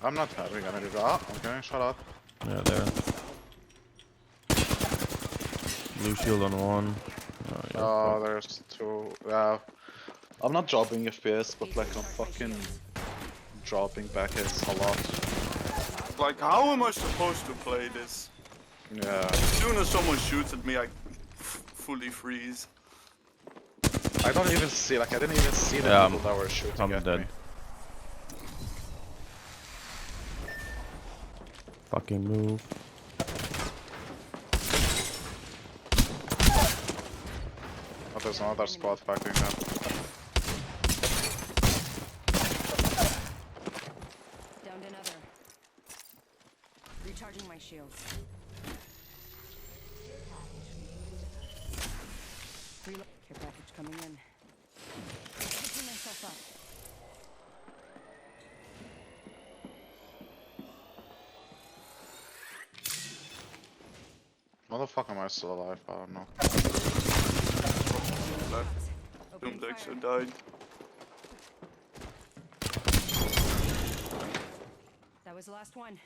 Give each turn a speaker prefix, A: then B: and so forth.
A: I'm not having any of that. Okay, shut up.
B: Yeah, there. Blue shield on one. Oh, you're
A: Oh,
B: fucked.
A: there's two. Yeah. I'm not dropping FPS, but like I'm fucking dropping back hits a lot.
C: Like, how am I supposed to play this?
A: Yeah.
C: As soon as someone shoots at me, I fully freeze.
A: I don't even see, like I didn't even see the
B: Yeah,
A: people that were shooting
B: I'm
A: at
B: dead.
A: me.
B: Fucking move.
A: Oh, there's another squad backing up.
D: Downed another. Recharging my shields. Reload. Care package coming in. Picking myself up.
A: How the fuck am I still alive? I don't know.
C: Left.
D: Opening
C: Doomdexter
D: fire.
C: died.
D: That was the last one.